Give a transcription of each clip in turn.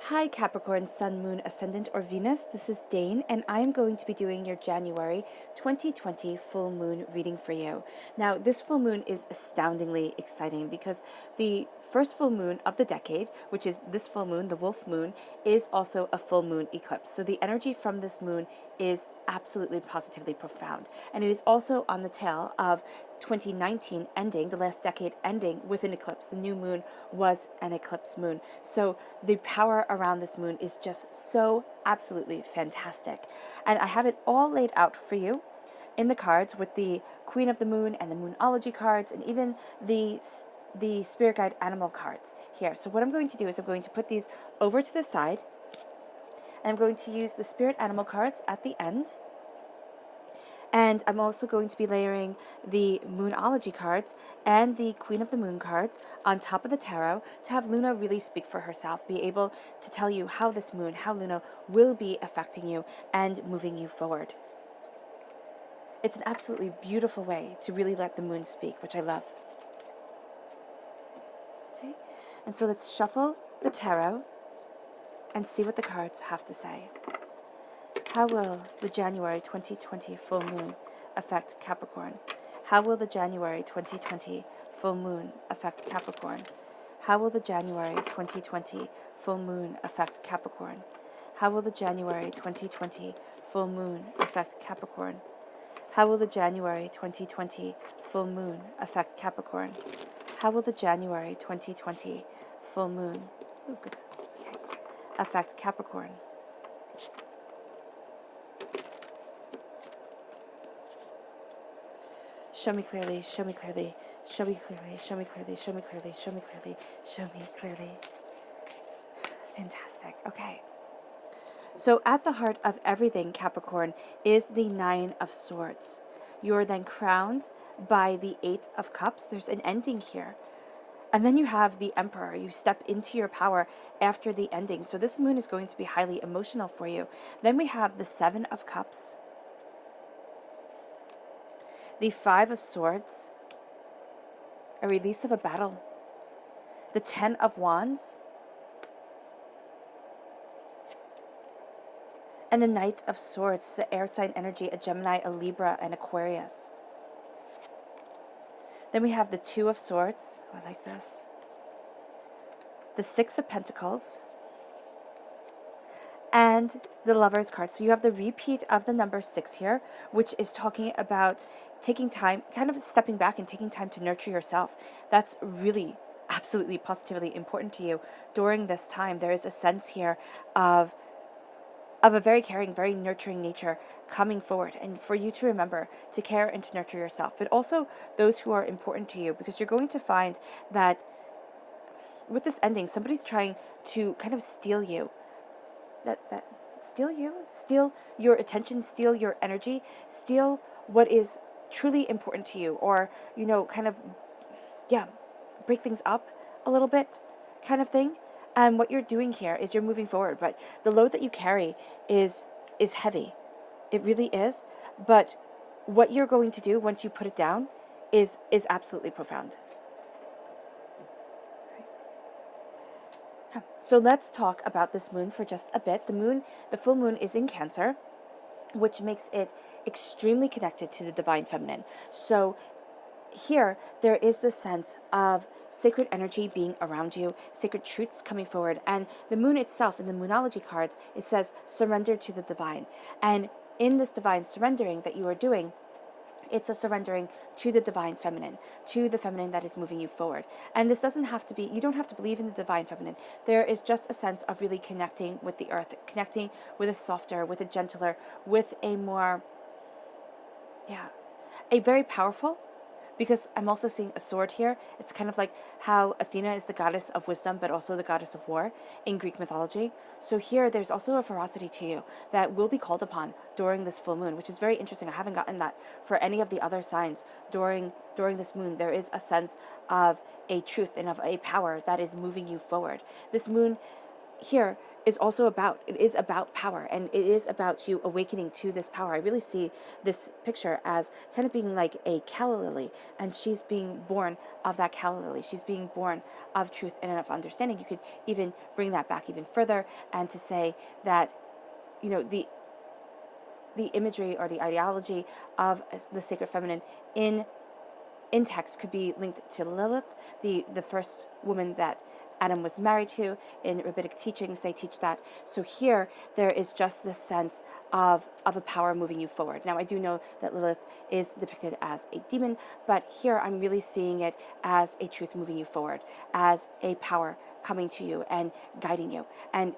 Hi Capricorn, Sun, Moon, Ascendant, or Venus. This is Dane, and I am going to be doing your January 2020 full moon reading for you. Now, this full moon is astoundingly exciting because the first full moon of the decade, which is this full moon, the wolf moon, is also a full moon eclipse. So the energy from this moon is absolutely positively profound. And it is also on the tail of 2019 ending, the last decade ending with an eclipse. The new moon was an eclipse moon. So the power around this moon is just so absolutely fantastic. And I have it all laid out for you in the cards with the Queen of the Moon and the Moonology cards and even the Spirit Guide Animal cards here. So what I'm going to do is I'm going to put these over to the side, and I'm going to use the Spirit Animal cards at the end. And I'm also going to be layering the Moonology cards and the Queen of the Moon cards on top of the tarot to have Luna really speak for herself, be able to tell you how this moon, how Luna will be affecting you and moving you forward. It's an absolutely beautiful way to really let the moon speak, which I love. Okay? And so let's shuffle the tarot and see what the cards have to say. How will the January 2020 full moon affect Capricorn? How will the January 2020 full moon affect Capricorn? How will the January 2020 full moon affect Capricorn? How will the January 2020 full moon affect Capricorn? How will the January 2020 full moon affect Capricorn? How will the January 2020 full moon, oh goodness, okay, affect Capricorn? Show me clearly, show me clearly, show me clearly, show me clearly, show me clearly, show me clearly, show me clearly. Fantastic. Okay. So at the heart of everything, Capricorn, is the Nine of Swords. You're then crowned by the Eight of Cups. There's an ending here. And then you have the Emperor. You step into your power after the ending. So this moon is going to be highly emotional for you. Then we have the Seven of Cups, the Five of Swords, a release of a battle, the Ten of Wands, and the Knight of Swords. It's the air sign energy, a Gemini, a Libra, and Aquarius. Then we have the Two of Swords. Oh, I like this. The Six of Pentacles, and the Lover's card. So you have the repeat of the number 6 here, which is talking about taking time, kind of stepping back and taking time to nurture yourself. That's really absolutely positively important to you during this time. There is a sense here of a very caring, very nurturing nature coming forward, and for you to remember to care and to nurture yourself, but also those who are important to you, because you're going to find that with this ending, somebody's trying to kind of steal you. Steal your attention, steal your energy, steal what is truly important to you, or, kind of, break things up a little bit kind of thing. And what you're doing here is you're moving forward, but the load that you carry is heavy. It really is. But what you're going to do once you put it down is absolutely profound. So let's talk about this moon for just a bit. The full moon is in Cancer, which makes it extremely connected to the divine feminine. So here, there is this sense of sacred energy being around you, sacred truths coming forward, and the moon itself, in the Moonology cards, it says surrender to the divine. And in this divine surrendering that you are doing, it's a surrendering to the divine feminine, to the feminine that is moving you forward. And this doesn't have to be, you don't have to believe in the divine feminine. There is just a sense of really connecting with the earth, connecting with a softer, with a gentler, with a more, a very powerful, because I'm also seeing a sword here. It's kind of like how Athena is the goddess of wisdom, but also the goddess of war in Greek mythology. So here, there's also a ferocity to you that will be called upon during this full moon, which is very interesting. I haven't gotten that for any of the other signs during this moon. There is a sense of a truth and of a power that is moving you forward. This moon here is also about. It is about power, and it is about you awakening to this power. I really see this picture as kind of being like a calla lily, and she's being born of that calla lily. She's being born of truth and of understanding. You could even bring that back even further and to say that, the imagery or the ideology of the sacred feminine in text could be linked to Lilith, the first woman that Adam was married to. In rabbinic teachings, they teach that. So here, there is just this sense of a power moving you forward. Now, I do know that Lilith is depicted as a demon, but here I'm really seeing it as a truth moving you forward, as a power coming to you and guiding you. And,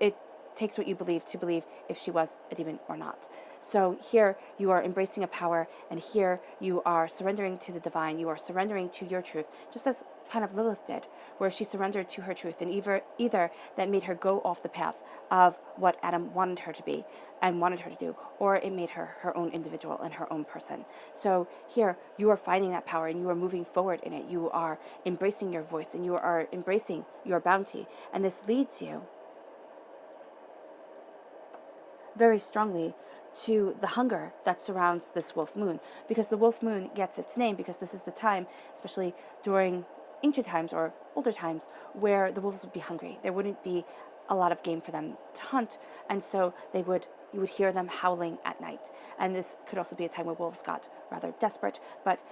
it takes what you believe to believe if she was a demon or not. So here you are embracing a power, and here you are surrendering to the divine. You are surrendering to your truth, just as kind of Lilith did, where she surrendered to her truth, and either that made her go off the path of what Adam wanted her to be and wanted her to do, or it made her her own individual and her own person. So here you are finding that power, and you are moving forward in it. You are embracing your voice, and you are embracing your bounty, and this leads you very strongly to the hunger that surrounds this wolf moon, because the wolf moon gets its name because this is the time, especially during ancient times or older times, where the wolves would be hungry. There wouldn't be a lot of game for them to hunt, and so you would hear them howling at night. And this could also be a time where wolves got rather desperate, but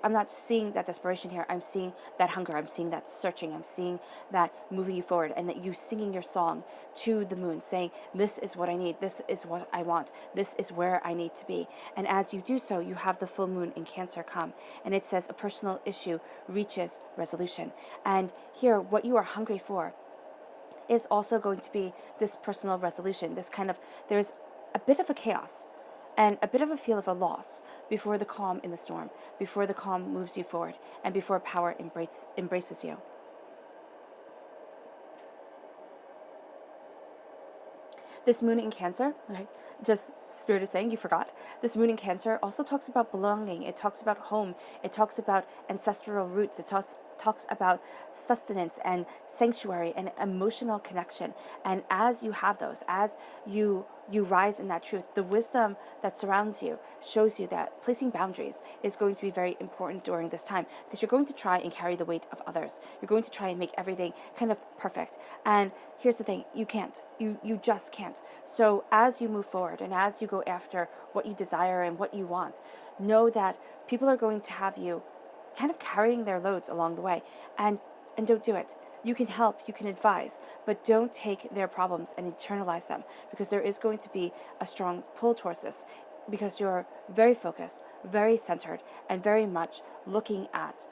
I'm not seeing that desperation here. I'm seeing that hunger. I'm seeing that searching. I'm seeing that moving you forward, and that you singing your song to the moon, saying, this is what I need. This is what I want. This is where I need to be. And as you do so, you have the full moon in Cancer come, and it says a personal issue reaches resolution. And here, what you are hungry for is also going to be this personal resolution, there's a bit of a chaos and a bit of a feel of a loss before the calm in the storm, before the calm moves you forward, and before power embraces you. This moon in Cancer, okay, just Spirit is saying, you forgot. This moon in Cancer also talks about belonging. It talks about home. It talks about ancestral roots. It talks about sustenance and sanctuary and emotional connection. And as you have those, as you rise in that truth, the wisdom that surrounds you shows you that placing boundaries is going to be very important during this time, because you're going to try and carry the weight of others. You're going to try and make everything kind of perfect. And here's the thing, you can't. You just can't. So as you move forward and as you go after what you desire and what you want, know that people are going to have you kind of carrying their loads along the way, and don't do it. You can help, you can advise, but don't take their problems and internalize them, because there is going to be a strong pull towards this, because you're very focused, very centered, and very much looking at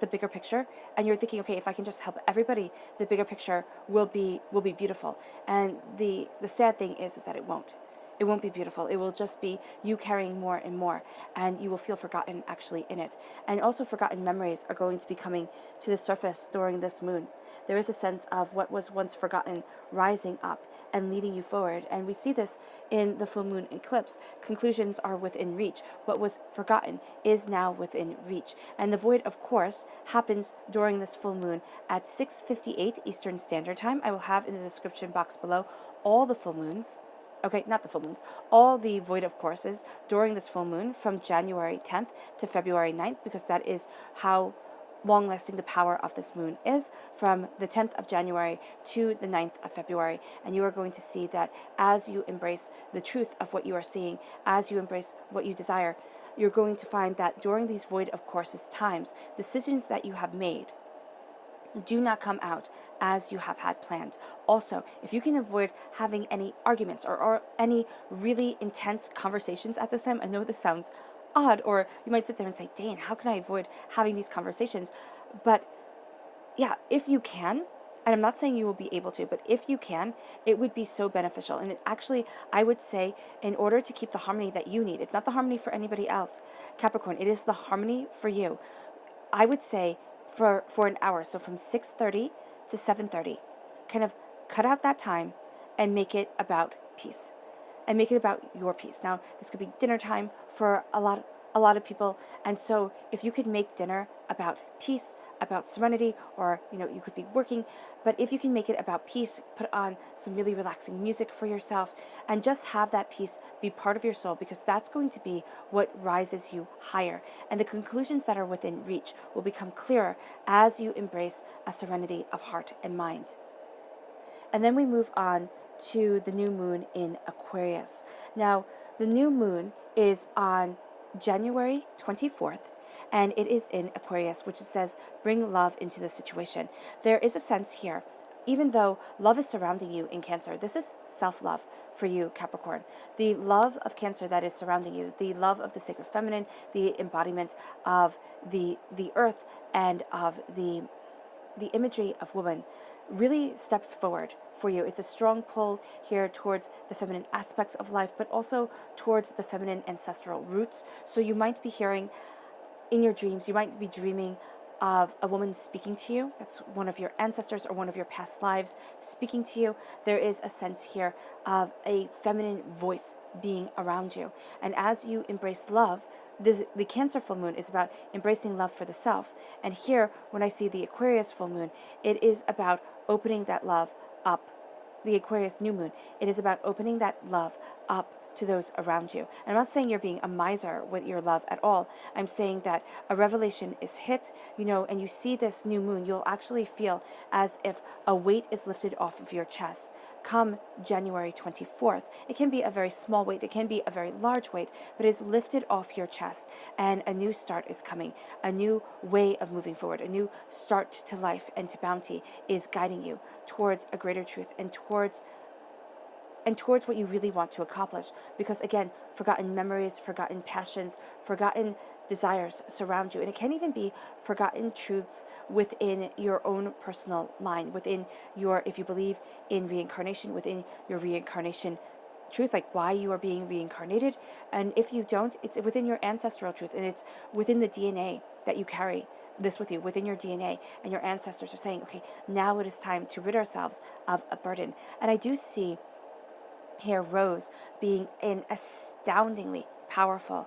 the bigger picture, and you're thinking, okay, if I can just help everybody, the bigger picture will be beautiful. And the sad thing is that it won't. It won't be beautiful. It will just be you carrying more and more, and you will feel forgotten actually in it. And also forgotten memories are going to be coming to the surface during this moon. There is a sense of what was once forgotten rising up and leading you forward. And we see this in the full moon eclipse. Conclusions are within reach. What was forgotten is now within reach. And the void, of course, happens during this full moon at 6:58 Eastern Standard Time. I will have in the description box below all the full moons. Okay, not the full moons, all the void of courses during this full moon from January 10th to February 9th, because that is how long-lasting the power of this moon is, from the 10th of January to the 9th of February. And you are going to see that as you embrace the truth of what you are seeing, as you embrace what you desire, you're going to find that during these void of courses times, decisions that you have made do not come out as you have had planned. Also, if you can avoid having any arguments or any really intense conversations at this time, I know this sounds odd, or you might sit there and say, Dane, how can I avoid having these conversations? But yeah, if you can, and I'm not saying you will be able to, but if you can, it would be so beneficial. And it actually, I would say, in order to keep the harmony that you need, it's not the harmony for anybody else, Capricorn, it is the harmony for you. I would say for an hour, so from 6:30 to 7:30, kind of cut out that time and make it about peace, and make it about your peace. Now, this could be dinner time for a lot of people, and so if you could make dinner about peace, about serenity, or you could be working. But if you can make it about peace, put on some really relaxing music for yourself and just have that peace be part of your soul, because that's going to be what rises you higher. And the conclusions that are within reach will become clearer as you embrace a serenity of heart and mind. And then we move on to the new moon in Aquarius. Now, the new moon is on January 24th, and it is in Aquarius, which says, bring love into the situation. There is a sense here, even though love is surrounding you in Cancer, this is self-love for you, Capricorn. The love of Cancer that is surrounding you, the love of the sacred feminine, the embodiment of the earth and of the imagery of woman, really steps forward for you. It's a strong pull here towards the feminine aspects of life, but also towards the feminine ancestral roots. So you might be hearing in your dreams, you might be dreaming of a woman speaking to you. That's one of your ancestors or one of your past lives speaking to you. There is a sense here of a feminine voice being around you. And as you embrace love, the Cancer full moon is about embracing love for the self. And here, when I see the Aquarius full moon, it is about opening that love up. The Aquarius new moon, it is about opening that love up to those around you. And I'm not saying you're being a miser with your love at all. I'm saying that a revelation is hit, and you see this new moon, you'll actually feel as if a weight is lifted off of your chest. Come January 24th, it can be a very small weight, it can be a very large weight, but it's lifted off your chest, and a new start is coming. A new way of moving forward, a new start to life and to bounty is guiding you towards a greater truth and towards what you really want to accomplish. Because again, forgotten memories, forgotten passions, forgotten desires surround you. And it can even be forgotten truths within your own personal mind, within your, if you believe in reincarnation, within your reincarnation truth, like why you are being reincarnated. And if you don't, it's within your ancestral truth, and it's within the DNA that you carry this with you, within your DNA, and your ancestors are saying, okay, now it is time to rid ourselves of a burden. And I do see here Rose being an astoundingly powerful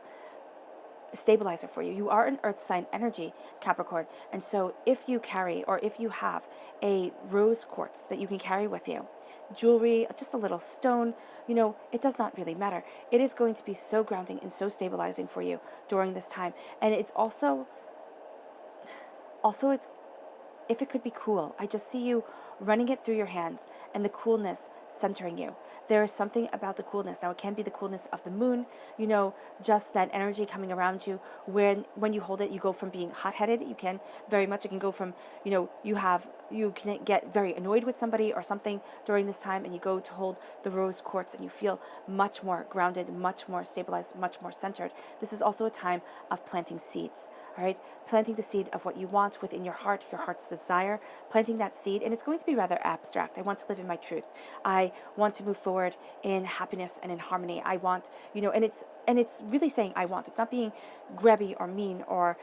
stabilizer for you. You are an earth sign energy, Capricorn, and so if you carry, or if you have a rose quartz that you can carry with you, jewelry, just a little stone, it does not really matter. It is going to be so grounding and so stabilizing for you during this time. And it's also it's, if it could be cool, I just see you running it through your hands and the coolness centering you. There is something about the coolness. Now, it can be the coolness of the moon, just that energy coming around you. When you hold it, you go from being hot-headed. You can very much, it can go from, you can get very annoyed with somebody or something during this time, and you go to hold the rose quartz and you feel much more grounded, much more stabilized, much more centered. This is also a time of planting seeds, all right? Planting the seed of what you want within your heart's desire, planting that seed, and it's going to be rather abstract. I want to live in my truth. I want to move forward in happiness and in harmony. I want, and it's really saying I want. It's not being grabby or mean or,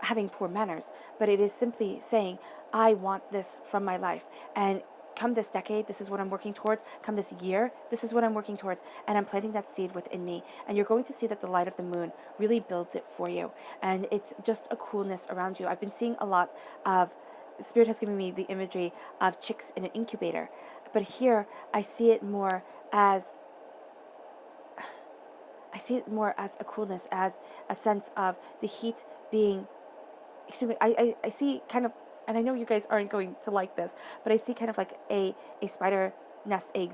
having poor manners, but it is simply saying I want this from my life. And come this decade, this is what I'm working towards. Come this year, this is what I'm working towards. And I'm planting that seed within me. And you're going to see that the light of the moon really builds it for you. And it's just a coolness around you. I've been seeing a lot of, Spirit has given me the imagery of chicks in an incubator. But here, I see it more as a coolness, as a sense of the heat being, I see kind of, and I know you guys aren't going to like this, but I see kind of like a spider nest, egg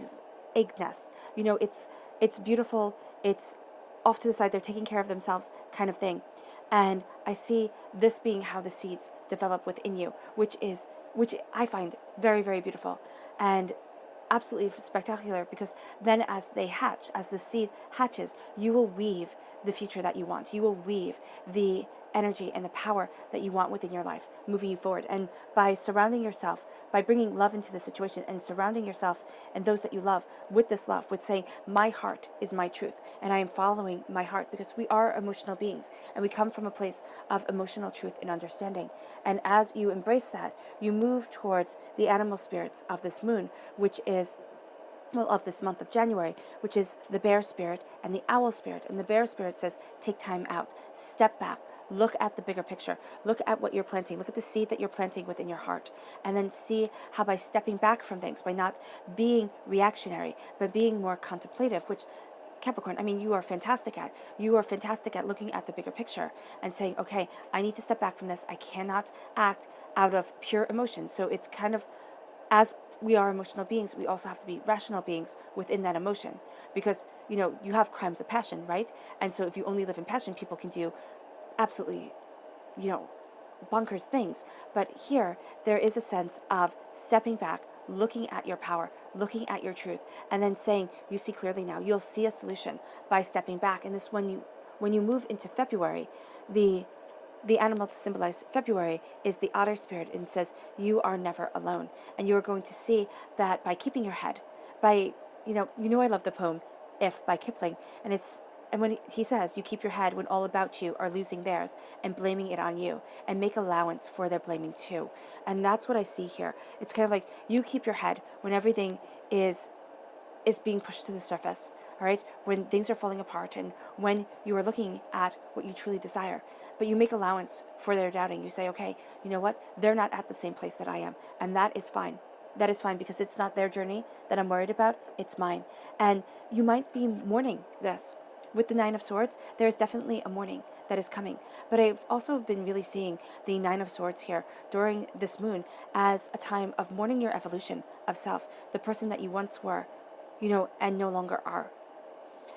nest. It's beautiful, it's off to the side, they're taking care of themselves kind of thing. And I see this being how the seeds develop within you, which I find very, very beautiful and absolutely spectacular, because then as they hatch, as the seed hatches, you will weave the future that you want. You will weave the energy and the power that you want within your life, moving you forward. And by surrounding yourself, by bringing love into the situation and surrounding yourself and those that you love with this love, with saying, my heart is my truth and I am following my heart, because we are emotional beings and we come from a place of emotional truth and understanding. And as you embrace that, you move towards the animal spirits of this moon, which is, of this month of January, which is the bear spirit and the owl spirit. And the bear spirit says, take time out, step back, look at the bigger picture. Look at what you're planting. Look at the seed that you're planting within your heart. And then see how by stepping back from things, by not being reactionary, but being more contemplative, which Capricorn, I mean, you are fantastic at. You are fantastic at looking at the bigger picture and saying, okay, I need to step back from this. I cannot act out of pure emotion. So it's kind of, as we are emotional beings, we also have to be rational beings within that emotion. Because, you have crimes of passion, right? And so if you only live in passion, people can do absolutely, bonkers things. But here, there is a sense of stepping back, looking at your power, looking at your truth, and then saying, you see clearly now. You'll see a solution by stepping back. And this, when you move into February, the animal to symbolize February is the otter spirit, and says you are never alone. And you are going to see that by keeping your head, by, I love the poem If by Kipling, and when he says, you keep your head when all about you are losing theirs and blaming it on you, and make allowance for their blaming too. And that's what I see here. It's kind of like you keep your head when everything is being pushed to the surface, all right? When things are falling apart and when you are looking at what you truly desire. But you make allowance for their doubting. You say, okay, you know what? They're not at the same place that I am. And that is fine. That is fine, because it's not their journey that I'm worried about. It's mine. And you might be mourning this. With the Nine of Swords, there is definitely a mourning that is coming. But I've also been really seeing the Nine of Swords here during this moon as a time of mourning your evolution of self, the person that you once were, and no longer are.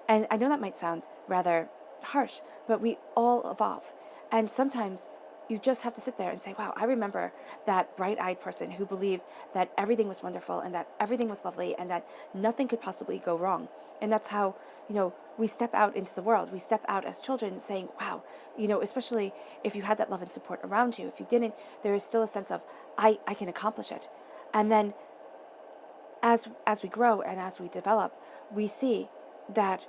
And I know that might sound rather harsh, but we all evolve. And sometimes you just have to sit there and say, wow, I remember that bright-eyed person who believed that everything was wonderful and that everything was lovely and that nothing could possibly go wrong. And that's how, we step out into the world. We step out as children saying, wow, especially if you had that love and support around you. If you didn't, there is still a sense of, I can accomplish it. And then as we grow and as we develop, we see that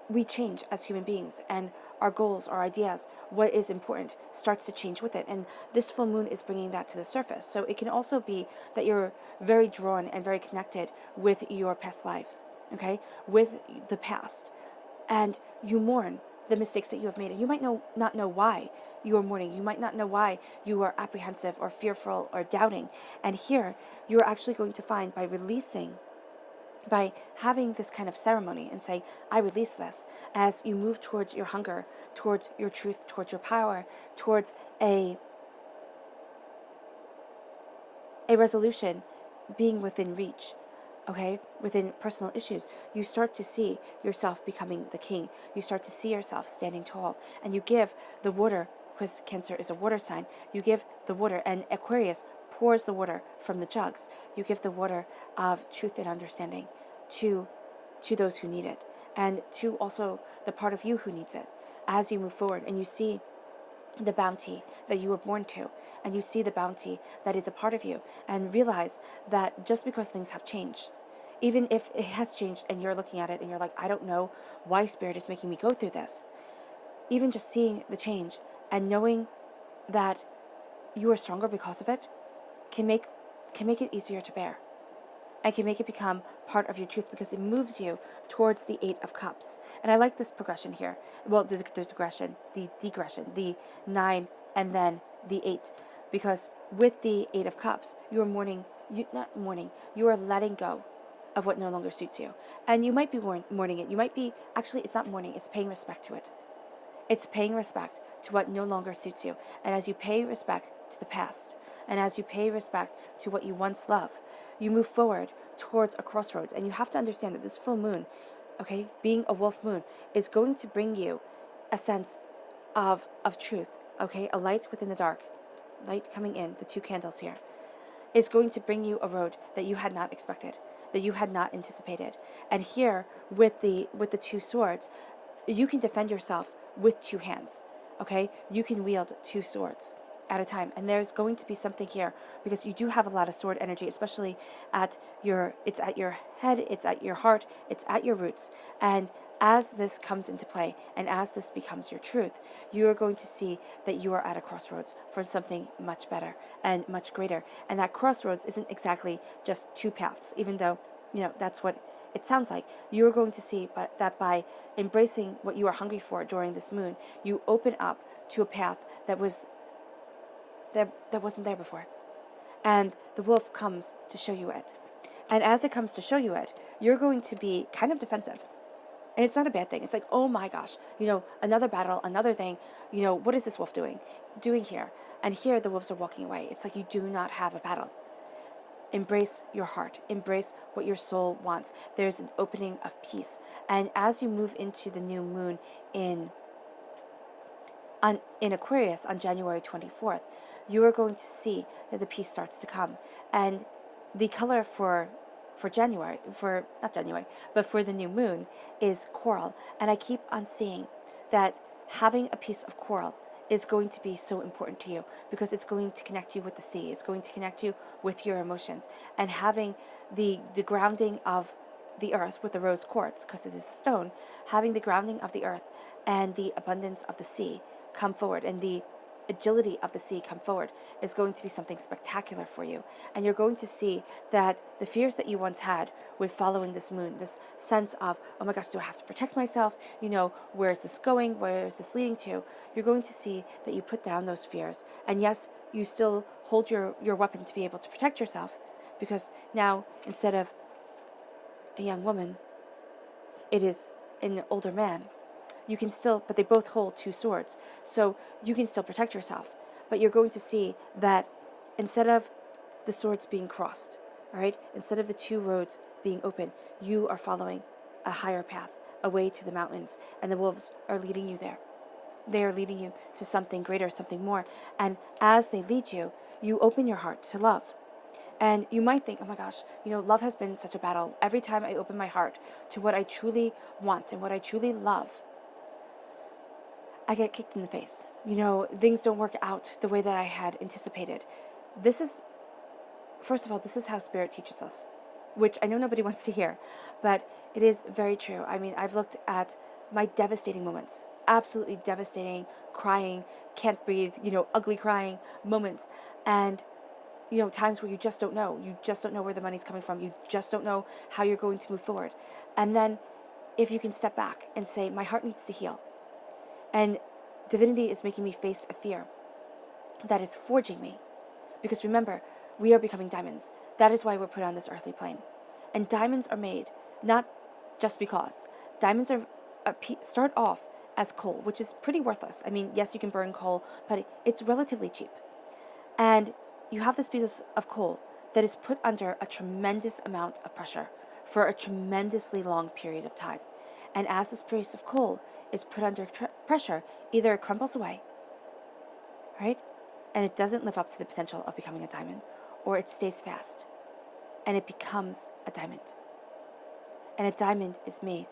we change as human beings, and our goals, our ideas, what is important starts to change with it. And this full moon is bringing that to the surface. So it can also be that you're very drawn and very connected with your past lives, okay, with the past. And you mourn the mistakes that you have made. And you might not know why you are mourning. You might not know why you are apprehensive or fearful or doubting. And here, you're actually going to find by having this kind of ceremony and say, I release this, as you move towards your hunger, towards your truth, towards your power, towards a resolution being within reach, okay, within personal issues, you start to see yourself becoming the king. You start to see yourself standing tall, and you give the water, because Cancer is a water sign, you give the water, and Aquarius pours the water from the jugs. You give the water of truth and understanding to those who need it, and to also the part of you who needs it as you move forward. And you see the bounty that you were born to, and you see the bounty that is a part of you, and realize that just because things have changed, even if it has changed and you're looking at it and you're like, I don't know why Spirit is making me go through this, even just seeing the change and knowing that you are stronger because of it can make it easier to bear, and can make it become part of your truth, because it moves you towards the Eight of Cups. And I like this progression here. Well, the digression, the 9 and then the 8. Because with the Eight of Cups, you are you are letting go of what no longer suits you. And you might be mourning it. You might be, actually, it's not mourning, it's paying respect to it. It's paying respect to what no longer suits you. And as you pay respect to the past, and as you pay respect to what you once loved, you move forward towards a crossroads. And you have to understand that this full moon, okay, being a wolf moon, is going to bring you a sense of truth, okay, a light within the dark, light coming in, the two candles here, is going to bring you a road that you had not expected, that you had not anticipated. And here, with the two swords, you can defend yourself with two hands, okay? You can wield two swords at a time. And there's going to be something here, because you do have a lot of sword energy, especially it's at your head, it's at your heart, it's at your roots. And as this comes into play, and as this becomes your truth, you are going to see that you are at a crossroads for something much better and much greater. And that crossroads isn't exactly just two paths, even though, that's what it sounds like. You are going to see that by embracing what you are hungry for during this moon, you open up to a path that wasn't there before. And the wolf comes to show you it. And as it comes to show you it, you're going to be kind of defensive. And it's not a bad thing. It's like, oh my gosh, another battle, another thing. What is this wolf doing here? And here the wolves are walking away. It's like you do not have a battle. Embrace your heart. Embrace what your soul wants. There's an opening of peace. And as you move into the new moon in Aquarius on January 24th, you are going to see that the peace starts to come. And the color for the new moon is coral. And I keep on seeing that having a piece of coral is going to be so important to you, because it's going to connect you with the sea. It's going to connect you with your emotions. And having the grounding of the earth with the rose quartz, because it is a stone, having the grounding of the earth and the abundance of the sea come forward, and the agility of the sea come forward, is going to be something spectacular for you. And you're going to see that the fears that you once had with following this moon, this sense of, oh my gosh, do I have to protect myself? Where is this going? Where is this leading to? You're going to see that you put down those fears. And yes, you still hold your weapon to be able to protect yourself, because now, instead of a young woman, it is an older man. You can still, but they both hold two swords, so you can still protect yourself. But you're going to see that instead of the swords being crossed, all right, instead of the two roads being open, you are following a higher path, away to the mountains, and the wolves are leading you there. They are leading you to something greater, something more. And as they lead you, you open your heart to love. And you might think, oh my gosh, love has been such a battle. Every time I open my heart to what I truly want and what I truly love, I get kicked in the face. Things don't work out the way that I had anticipated. First of all, this is how Spirit teaches us, which I know nobody wants to hear, but it is very true. I mean, I've looked at my devastating moments, absolutely devastating, crying, can't breathe, ugly crying moments, and times where you just don't know. You just don't know where the money's coming from. You just don't know how you're going to move forward. And then if you can step back and say, my heart needs to heal, and divinity is making me face a fear that is forging me. Because remember, we are becoming diamonds. That is why we're put on this earthly plane. And diamonds are made not just because. Diamonds start off as coal, which is pretty worthless. I mean, yes, you can burn coal, but it's relatively cheap. And you have this piece of coal that is put under a tremendous amount of pressure for a tremendously long period of time. And as this piece of coal is put under pressure, either it crumbles away, right? And it doesn't live up to the potential of becoming a diamond, or it stays fast and it becomes a diamond. And a diamond is made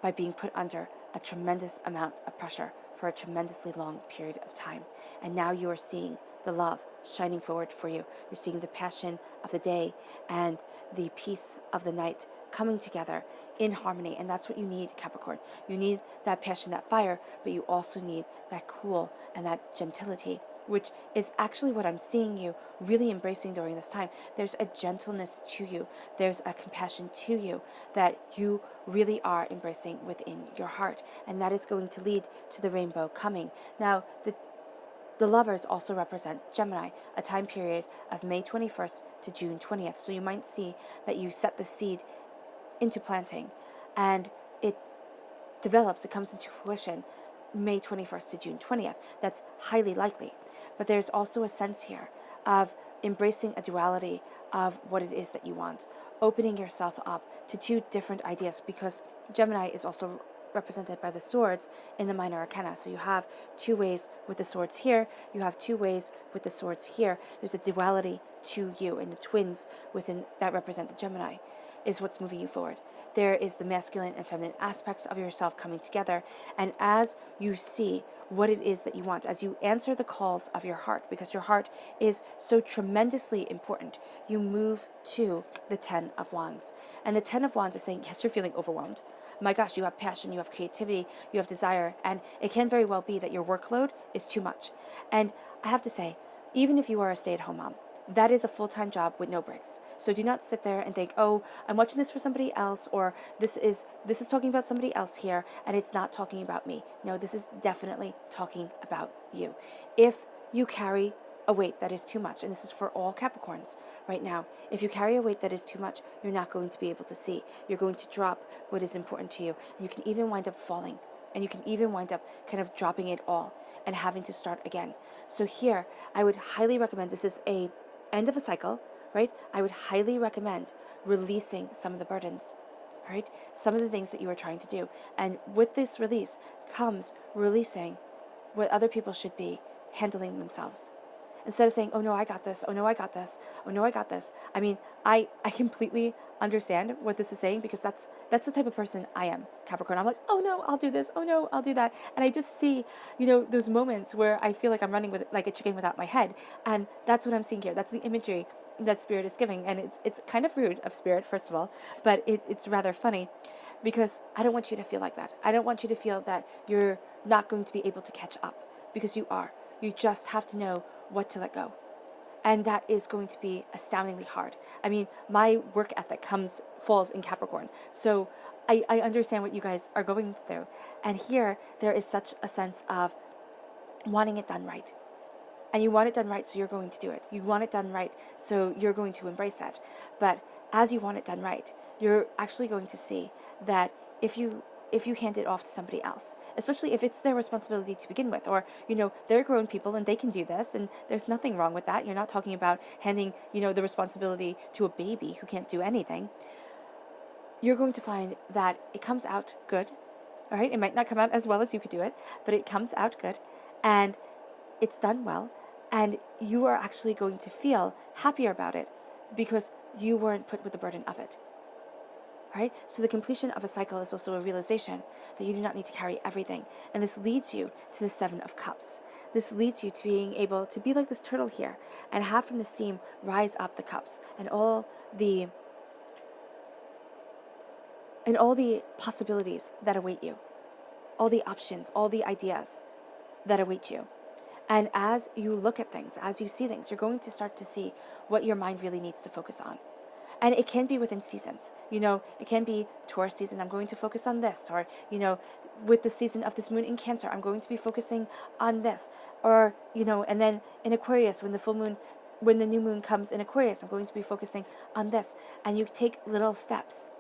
by being put under a tremendous amount of pressure for a tremendously long period of time. And now you are seeing the love shining forward for you. You're seeing the passion of the day and the peace of the night coming together in harmony. And that's what you need, Capricorn. You need that passion, that fire, but you also need that cool and that gentility, which is actually what I'm seeing you really embracing during this time. There's a gentleness to you. There's a compassion to you that you really are embracing within your heart. And that is going to lead to the rainbow coming. Now, the lovers also represent Gemini, a time period of May 21st to June 20th. So you might see that you set the seed into planting, and it develops, it comes into fruition May 21st to June 20th. That's highly likely. But there's also a sense here of embracing a duality of what it is that you want, opening yourself up to two different ideas, because Gemini is also represented by the swords in the minor arcana. So you have two ways with the swords here, you have two ways with the swords here. There's a duality to you, and the twins within that represent the Gemini is what's moving you forward. There is the masculine and feminine aspects of yourself coming together. And as you see what it is that you want, as you answer the calls of your heart, because your heart is so tremendously important, you move to the 10 of Wands. And the 10 of Wands is saying, yes, you're feeling overwhelmed. My gosh, you have passion, you have creativity, you have desire, and it can very well be that your workload is too much. And I have to say, even if you are a stay-at-home mom, that is a full-time job with no breaks. So do not sit there and think, oh, I'm watching this for somebody else, or this is talking about somebody else here, and it's not talking about me. No, this is definitely talking about you. If you carry a weight that is too much, and this is for all Capricorns right now, if you carry a weight that is too much, you're not going to be able to see. You're going to drop what is important to you. And you can even wind up falling, and you can even wind up kind of dropping it all and having to start again. So here, I would highly recommend, this is a end of a cycle, right? I would highly recommend releasing some of the burdens, right? Some of the things that you are trying to do. And with this release comes releasing what other people should be handling themselves. Instead of saying, oh no, I got this, oh no, I got this, oh no, I got this. I mean, I completely understand what this is saying, because that's the type of person I am, Capricorn. I'm like, oh no, I'll do this, oh no, I'll do that. And I just see, those moments where I feel like I'm running with like a chicken without my head. And that's what I'm seeing here. That's the imagery that Spirit is giving. And it's kind of rude of Spirit, first of all, but it's rather funny, because I don't want you to feel like that. I don't want you to feel that you're not going to be able to catch up, because you are. You just have to know what to let go. And that is going to be astoundingly hard. I mean, my work ethic falls in Capricorn. So I understand what you guys are going through. And here, there is such a sense of wanting it done right. And you want it done right, so you're going to do it. You want it done right, so you're going to embrace that. But as you want it done right, you're actually going to see that if you hand it off to somebody else, especially if it's their responsibility to begin with, or, they're grown people and they can do this, and there's nothing wrong with that. You're not talking about handing, the responsibility to a baby who can't do anything. You're going to find that it comes out good, all right? It might not come out as well as you could do it, but it comes out good, and it's done well, and you are actually going to feel happier about it because you weren't put with the burden of it. Right? So the completion of a cycle is also a realization that you do not need to carry everything. And this leads you to the Seven of Cups. This leads you to being able to be like this turtle here and have from the steam rise up the cups and all the possibilities that await you, all the options, all the ideas that await you. And as you look at things, as you see things, you're going to start to see what your mind really needs to focus on. And it can be within seasons. It can be Taurus season, I'm going to focus on this. Or, with the season of this moon in Cancer, I'm going to be focusing on this. Or, and then in Aquarius, when the new moon comes in Aquarius, I'm going to be focusing on this. And you take little steps.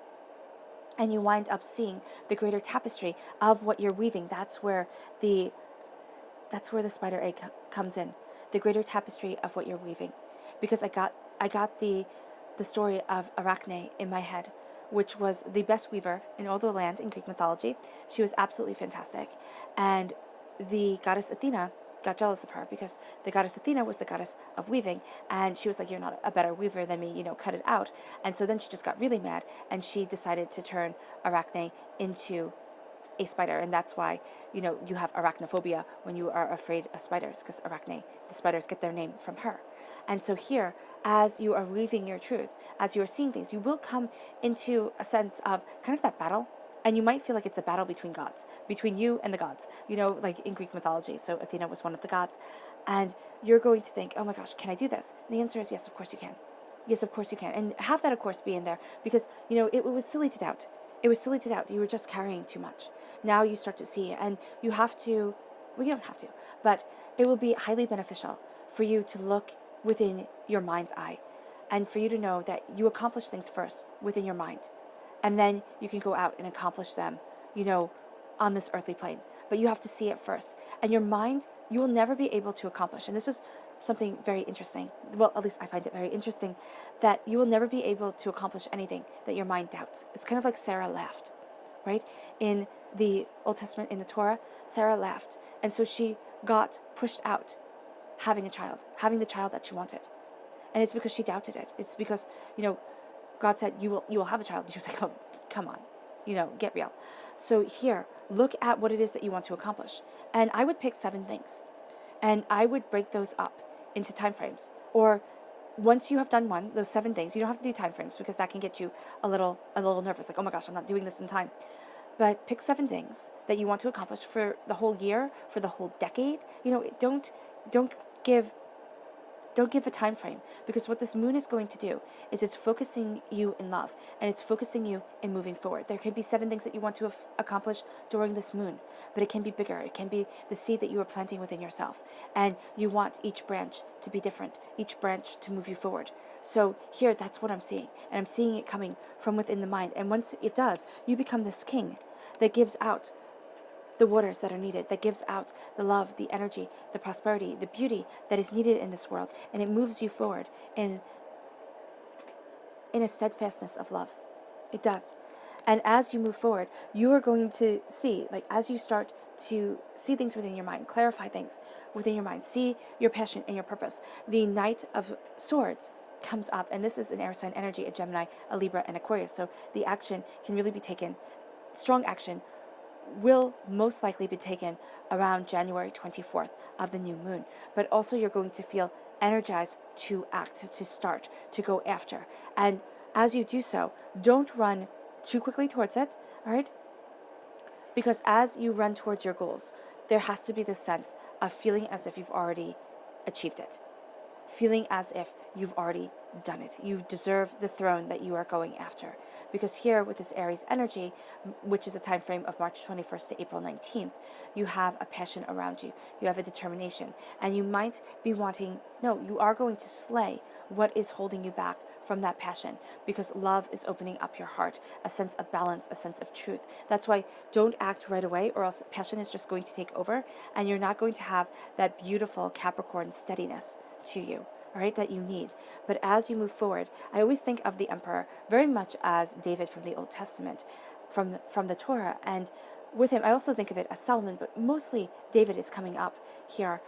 And you wind up seeing the greater tapestry of what you're weaving. That's where the spider egg comes in. The greater tapestry of what you're weaving. Because I got the story of Arachne in my head, which was the best weaver in all the land in Greek mythology. She was absolutely fantastic. And the goddess Athena got jealous of her, because the goddess Athena was the goddess of weaving, and she was like, you're not a better weaver than me, cut it out. And so then she just got really mad, and she decided to turn Arachne into a spider. And that's why, you have arachnophobia when you are afraid of spiders, because the spiders get their name from her. And so here, as you are weaving your truth, as you are seeing things, you will come into a sense of kind of that battle. And you might feel like it's a battle between gods, between you and the gods, like in Greek mythology. So Athena was one of the gods. And you're going to think, oh my gosh, can I do this? And the answer is yes, of course you can. Yes, of course you can. And have that, of course, be in there, because, it was silly to doubt. It was silly to doubt. You were just carrying too much. Now you start to see, and you have to, well, you don't have to, but it will be highly beneficial for you to look within your mind's eye, and for you to know that you accomplish things first within your mind, and then you can go out and accomplish them, on this earthly plane. But you have to see it first. And your mind, you will never be able to accomplish. And this is something very interesting. Well, at least I find it very interesting, that you will never be able to accomplish anything that your mind doubts. It's kind of like Sarah laughed, right? In the Old Testament, in the Torah, Sarah laughed. And so she got pushed out having the child that she wanted. And it's because she doubted it. It's because, God said, you will have a child. And she was like, oh, come on, get real. So here, look at what it is that you want to accomplish. And I would pick 7 things. And I would break those up into time frames. Or once you have done those 7 things, you don't have to do time frames, because that can get you a little nervous. Like, oh my gosh, I'm not doing this in time. But pick 7 things that you want to accomplish for the whole year, for the whole decade. Don't don't give a time frame, because what this moon is going to do is it's focusing you in love, and it's focusing you in moving forward. There could be 7 things that you want to accomplish during this moon, but it can be bigger. It can be the seed that you are planting within yourself, and you want each branch to be different, each branch to move you forward. So here, that's what I'm seeing, and I'm seeing it coming from within the mind. And once it does, you become this king that gives out the waters that are needed, that gives out the love, the energy, the prosperity, the beauty that is needed in this world, and it moves you forward in a steadfastness of love. It does. And as you move forward, you are going to see, like as you start to see things within your mind, clarify things within your mind, see your passion and your purpose. The Knight of Swords comes up, and this is an air sign energy, a Gemini, a Libra, and Aquarius. So the action can really be taken, strong action will most likely be taken around January 24th of the new moon. But also you're going to feel energized to act, to start, to go after. And as you do so, don't run too quickly towards it, all right? Because as you run towards your goals, there has to be this sense of feeling as if you've already achieved it. Feeling as if you've already done it. You deserve the throne that you are going after. Because here with this Aries energy, which is a time frame of March 21st to April 19th, you have a passion around you. You have a determination. And you might be you are going to slay what is holding you back from that passion, because love is opening up your heart, a sense of balance, a sense of truth. That's why don't act right away, or else passion is just going to take over, and you're not going to have that beautiful Capricorn steadiness to you, all right, that you need. But as you move forward, I always think of the Emperor very much as David from the Old Testament, from the Torah, and with him, I also think of it as Solomon, but mostly David is coming up here.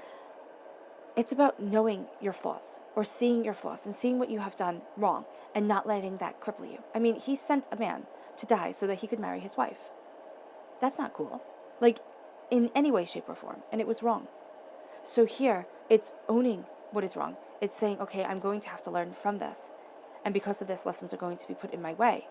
It's about knowing your flaws, or seeing your flaws and seeing what you have done wrong and not letting that cripple you. I mean, he sent a man to die so that he could marry his wife. That's not cool, like in any way, shape, or form, and it was wrong. So here, it's owning what is wrong. It's saying, okay, I'm going to have to learn from this, and because of this, lessons are going to be put in my way.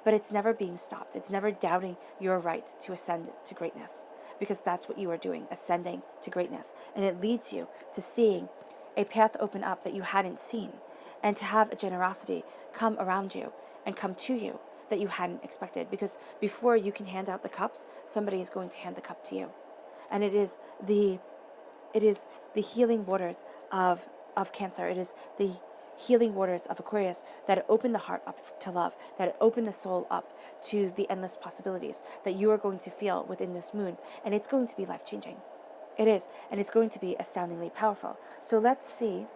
But it's never being stopped. It's never doubting your right to ascend to greatness, because that's what you are doing, ascending to greatness. And it leads you to seeing a path open up that you hadn't seen, and to have a generosity come around you and come to you that you hadn't expected. Because before you can hand out the cups, somebody is going to hand the cup to you. And it is the healing waters of Cancer. It is the healing waters of Aquarius that open the heart up to love, that open the soul up to the endless possibilities that you are going to feel within this moon. And it's going to be life-changing. It is. And it's going to be astoundingly powerful. So let's see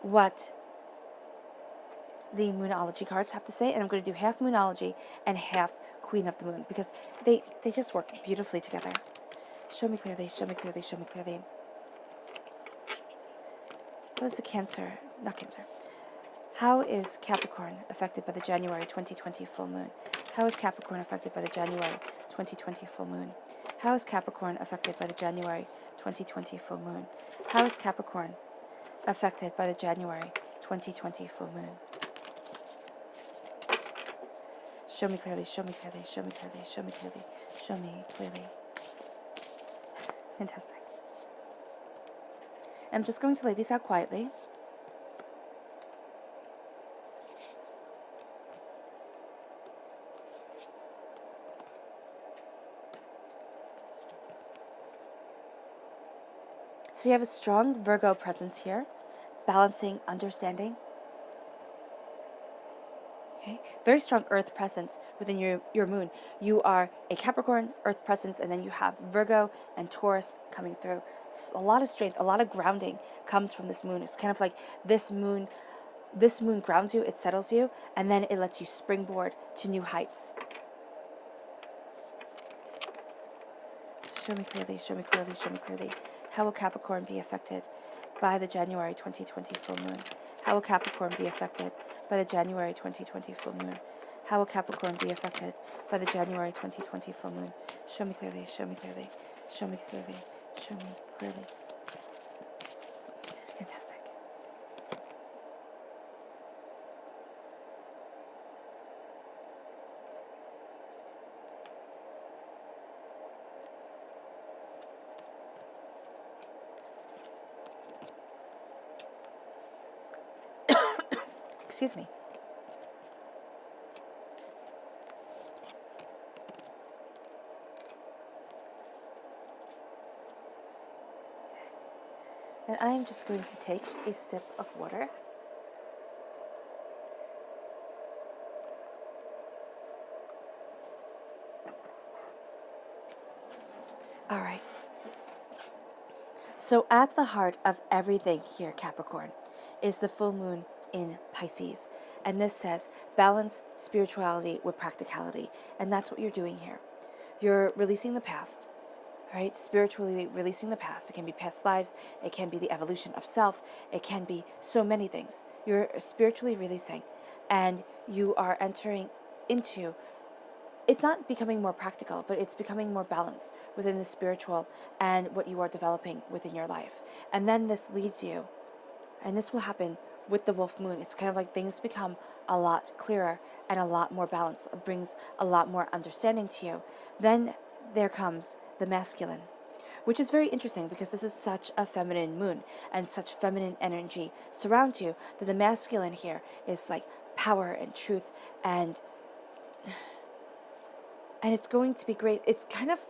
what the Moonology cards have to say. And I'm going to do half Moonology and half Queen of the Moon, because they just work beautifully together. Show me clearly, show me clearly, show me clearly. What is the Cancer? Not Cancer. How is Capricorn affected by the January 2020 full moon? How is Capricorn affected by the January 2020 full moon? How is Capricorn affected by the January 2020 full moon? How is Capricorn affected by the January 2020 full moon? Show me clearly, show me clearly, show me clearly, show me clearly, show me clearly. Fantastic. I'm just going to lay these out quietly. So you have a strong Virgo presence here, balancing, understanding. Okay. Very strong earth presence within your moon. You are a Capricorn earth presence, and then you have Virgo and Taurus coming through. A lot of strength, a lot of grounding comes from this moon. It's kind of like this moon grounds you, it settles you, and then it lets you springboard to new heights. Show me clearly, show me clearly, show me clearly. How will Capricorn be affected by the January 2020 full moon? How will Capricorn be affected by the January 2020 full moon? How will Capricorn be affected by the January 2020 full moon? Show me clearly, show me clearly, show me clearly, show me clearly. Fantastic. Excuse me. And I am just going to take a sip of water. All right. So at the heart of everything here, Capricorn, is the full moon in Pisces. And this says balance spirituality with practicality. And that's what you're doing here. You're releasing the past, right? Spiritually releasing the past. It can be past lives. It can be the evolution of self. It can be so many things. You're spiritually releasing, and you are entering into, it's not becoming more practical, but it's becoming more balanced within the spiritual and what you are developing within your life. And then this leads you, and this will happen with the wolf moon. It's kind of like things become a lot clearer and a lot more balanced. It brings a lot more understanding to you. Then there comes the masculine, which is very interesting because this is such a feminine moon and such feminine energy surrounds you that the masculine here is like power and truth, and it's going to be great. It's kind of,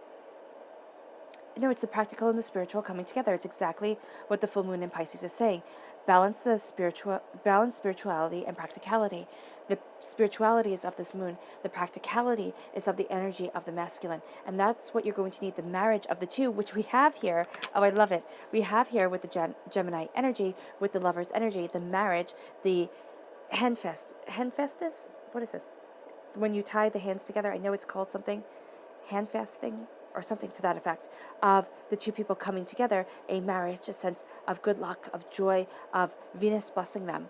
it's the practical and the spiritual coming together. It's exactly what the full moon in Pisces is saying. Balance spirituality and practicality. The spirituality is of this moon. The practicality is of the energy of the masculine. And that's what you're going to need, the marriage of the two, which we have here. Oh, I love it. We have here with the Gemini energy, with the lover's energy, the marriage, the handfastus? What is this? When you tie the hands together, I know it's called something, handfasting or something to that effect, of the two people coming together, a marriage, a sense of good luck, of joy, of Venus blessing them,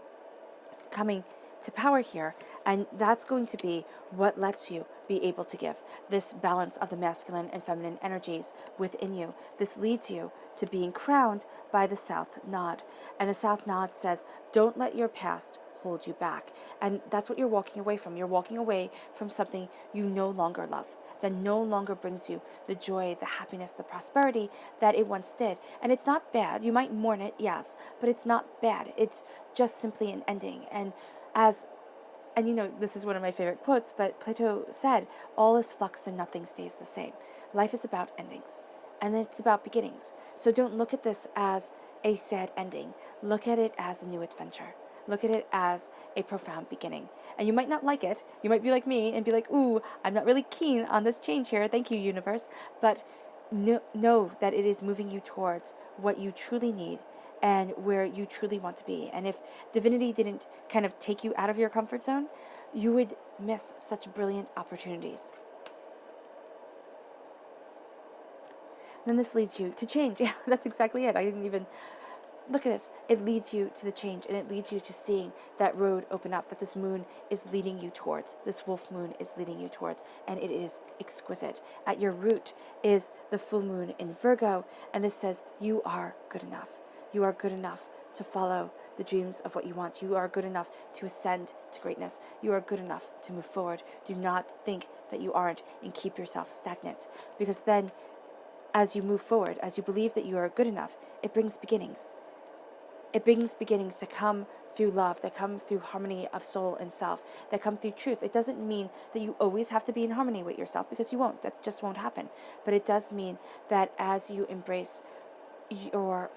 coming to power here. And that's going to be what lets you be able to give this balance of the masculine and feminine energies within you. This leads you to being crowned by the South Node. And the South Node says, don't let your past hold you back. And that's what you're walking away from. You're walking away from something you no longer love, that no longer brings you the joy, the happiness, the prosperity that it once did. And it's not bad. You might mourn it, yes, but it's not bad. It's just simply an ending. And this is one of my favorite quotes, but Plato said, all is flux and nothing stays the same. Life is about endings, and it's about beginnings. So don't look at this as a sad ending. Look at it as a new adventure. Look at it as a profound beginning. And you might not like it. You might be like me and be like, ooh, I'm not really keen on this change here. Thank you, universe. But know that it is moving you towards what you truly need and where you truly want to be. And if divinity didn't kind of take you out of your comfort zone, you would miss such brilliant opportunities. Then this leads you to change. Yeah, that's exactly it. I didn't even... Look at this. It leads you to the change, and it leads you to seeing that road open up, that this moon is leading you towards, this wolf moon is leading you towards, and it is exquisite. At your root is the full moon in Virgo, and this says you are good enough. You are good enough to follow the dreams of what you want. You are good enough to ascend to greatness. You are good enough to move forward. Do not think that you aren't and keep yourself stagnant, because then as you move forward, as you believe that you are good enough, it brings beginnings. It brings beginnings that come through love, that come through harmony of soul and self, that come through truth. It doesn't mean that you always have to be in harmony with yourself, because you won't. That just won't happen. But it does mean that as you embrace your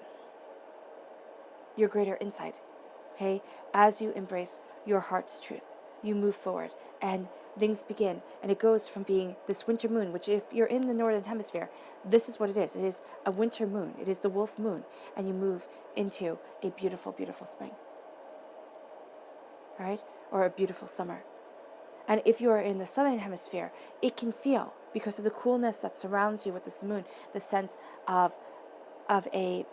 greater insight, okay, as you embrace your heart's truth, you move forward and things begin. And it goes from being this winter moon, which if you're in the northern hemisphere, this is what it is. It is a winter moon. It is the wolf moon. And you move into a beautiful, beautiful spring. All right? Or a beautiful summer. And if you are in the southern hemisphere, it can feel, because of the coolness that surrounds you with this moon, the sense of a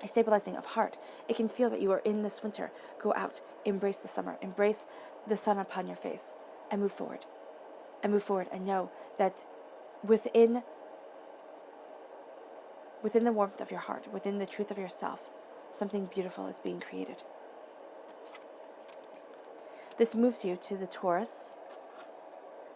stabilizing of heart. It can feel that you are in this winter. Go out, embrace the summer, embrace the sun upon your face, and move forward. And move forward and know that within the warmth of your heart, within the truth of yourself, something beautiful is being created. This moves you to the Taurus,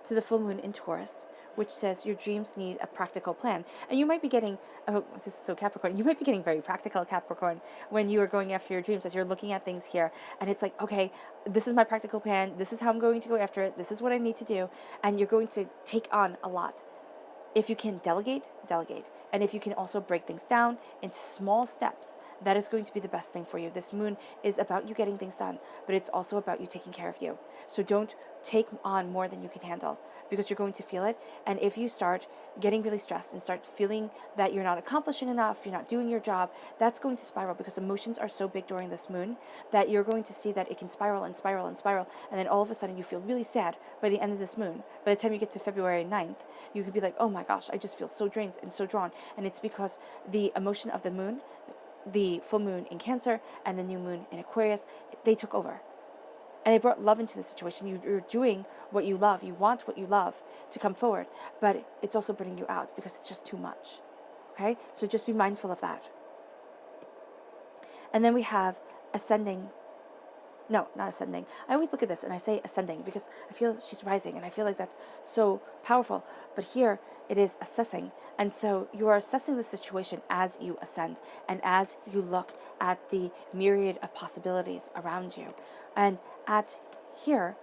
to the full moon in Taurus, which says your dreams need a practical plan. And you might be getting, oh, this is so Capricorn, you might be getting very practical, Capricorn, when you are going after your dreams, as you're looking at things here. And it's like, okay, this is my practical plan. This is how I'm going to go after it. This is what I need to do. And you're going to take on a lot. If you can delegate, delegate. And if you can also break things down into small steps, that is going to be the best thing for you. This moon is about you getting things done, but it's also about you taking care of you. So don't take on more than you can handle, because you're going to feel it. And if you start getting really stressed and start feeling that you're not accomplishing enough, you're not doing your job, that's going to spiral, because emotions are so big during this moon that you're going to see that it can spiral and spiral and spiral. And then all of a sudden you feel really sad by the end of this moon. By the time you get to February 9th, you could be like, oh my gosh, I just feel so drained and so drawn. And it's because the emotion of the moon, the full moon in Cancer and the new moon in Aquarius, they took over. And they brought love into the situation. You're doing what you love. You want what you love to come forward. But it's also burning you out because it's just too much. Okay? So just be mindful of that. And then we have ascending. No, not ascending. I always look at this and I say ascending because I feel she's rising and I feel like that's so powerful. But here it is assessing. And so you are assessing the situation as you ascend and as you look at the myriad of possibilities around you. And at here,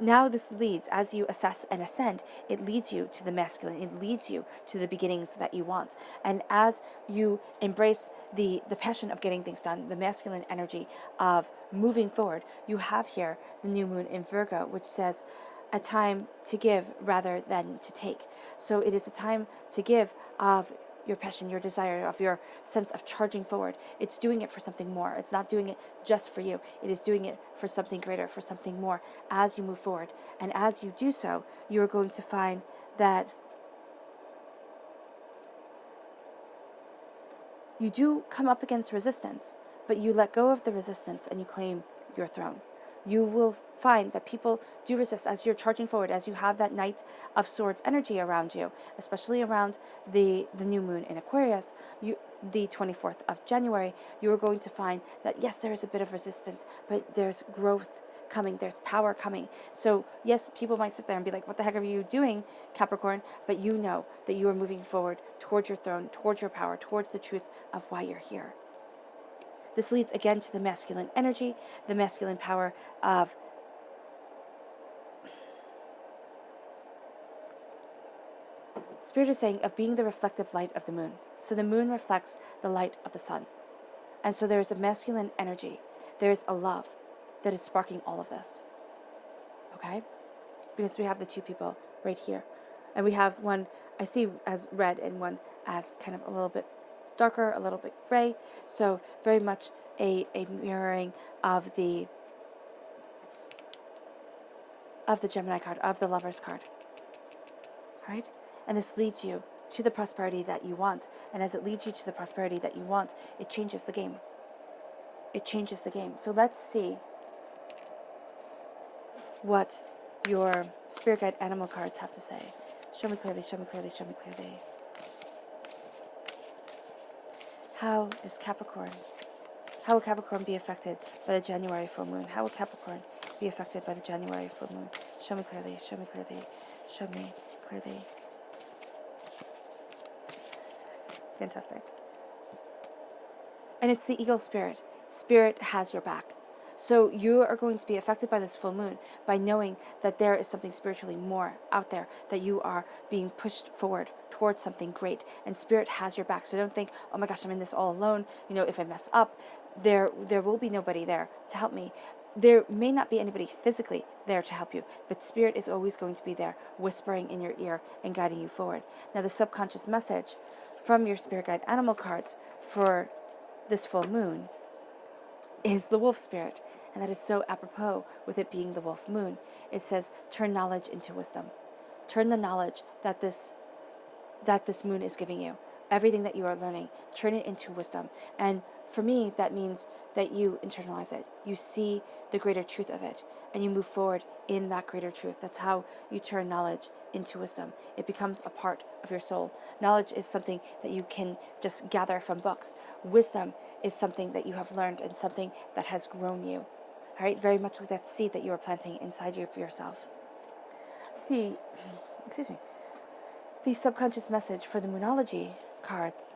now this leads, as you assess and ascend, it leads you to the masculine. It leads you to the beginnings that you want. And as you embrace the passion of getting things done, the masculine energy of moving forward, you have here the new moon in Virgo, which says a time to give rather than to take. So it is a time to give of your passion, your desire, of your sense of charging forward. It's doing it for something more. It's not doing it just for you. It is doing it for something greater, for something more as you move forward. And as you do so, you are going to find that you do come up against resistance, but you let go of the resistance and you claim your throne. You will find that people do resist as you're charging forward, as you have that Knight of Swords energy around you, especially around the new moon in Aquarius, the 24th of January, you are going to find that, yes, there is a bit of resistance, but there's growth coming, there's power coming. So, yes, people might sit there and be like, what the heck are you doing, Capricorn? But you know that you are moving forward towards your throne, towards your power, towards the truth of why you're here. This leads again to the masculine energy, the masculine power of Spirit is saying of being the reflective light of the moon. So the moon reflects the light of the sun. And so there is a masculine energy. There is a love that is sparking all of this. Okay? Because we have the two people right here. And we have one I see as red and one as kind of a little bit darker, a little bit gray. So very much a mirroring of the Gemini card, of the Lover's card. Right? And this leads you to the prosperity that you want. And as it leads you to the prosperity that you want, it changes the game. It changes the game. So let's see what your spirit guide animal cards have to say. Show me clearly, show me clearly, show me clearly. How will Capricorn be affected by the January full moon? How will Capricorn be affected by the January full moon? Show me clearly, show me clearly, show me clearly. Fantastic. And it's the eagle spirit. Spirit has your back. So you are going to be affected by this full moon by knowing that there is something spiritually more out there, that you are being pushed forward towards something great, and Spirit has your back. So don't think, oh my gosh, I'm in this all alone. You know, if I mess up, there will be nobody there to help me. There may not be anybody physically there to help you, but Spirit is always going to be there, whispering in your ear and guiding you forward. Now, the subconscious message from your spirit guide animal cards for this full moon is the wolf spirit. And that is so apropos with it being the wolf moon. It says, turn knowledge into wisdom. Turn the knowledge that this moon is giving you, everything that you are learning, turn it into wisdom. And for me, that means that you internalize it. You see the greater truth of it, and you move forward in that greater truth. That's how you turn knowledge into wisdom. It becomes a part of your soul. Knowledge is something that you can just gather from books. Wisdom is something that you have learned and something that has grown you. All right, very much like that seed that you are planting inside you for yourself. The subconscious message for the Moonology cards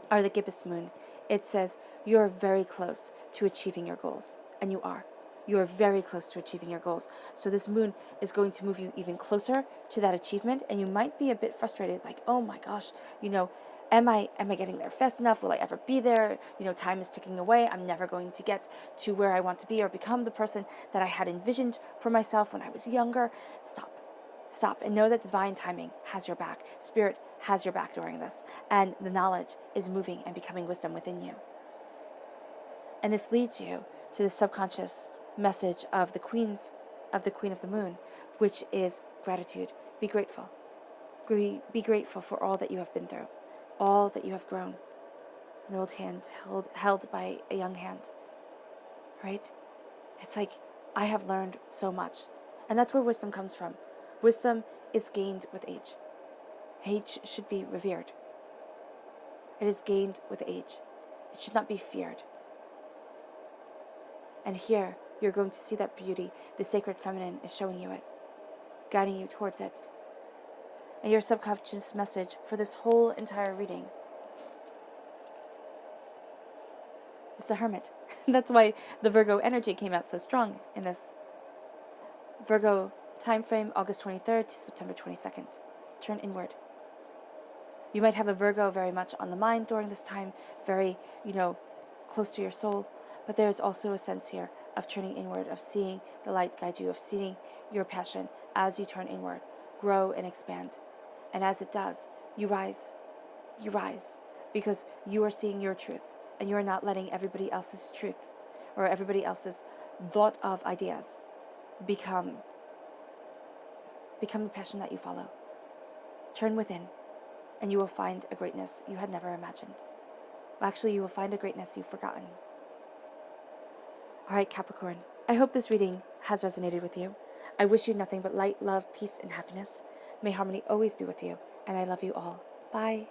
are the gibbous moon. It says you're very close to achieving your goals, and you are. You are very close to achieving your goals. So this moon is going to move you even closer to that achievement, and you might be a bit frustrated, like, oh my gosh, am I getting there fast enough? Will I ever be there? Time is ticking away. I'm never going to get to where I want to be or become the person that I had envisioned for myself when I was younger. Stop and know that divine timing has your back. Spirit has your back during this, and the knowledge is moving and becoming wisdom within you. And this leads you to the subconscious message of the Queen of the Moon, which is gratitude. Be grateful. Be grateful for all that you have been through, all that you have grown. An old hand held by a young hand, right? It's like, I have learned so much. And that's where wisdom comes from. Wisdom is gained with age. Age should be revered. It is gained with age. It should not be feared. And here, you're going to see that beauty. The sacred feminine is showing you it, guiding you towards it. And your subconscious message for this whole entire reading is the Hermit. That's why the Virgo energy came out so strong in this. Virgo time frame, August 23rd to September 22nd. Turn inward. You might have a Virgo very much on the mind during this time, very, close to your soul. But there is also a sense here of turning inward, of seeing the light guide you, of seeing your passion as you turn inward, grow and expand. And as it does, you rise. You rise because you are seeing your truth, and you are not letting everybody else's truth or everybody else's thought of ideas become the passion that you follow. Turn within, and you will find a greatness you had never imagined. Actually, you will find a greatness you've forgotten. All right, Capricorn, I hope this reading has resonated with you. I wish you nothing but light, love, peace, and happiness. May harmony always be with you, and I love you all. Bye.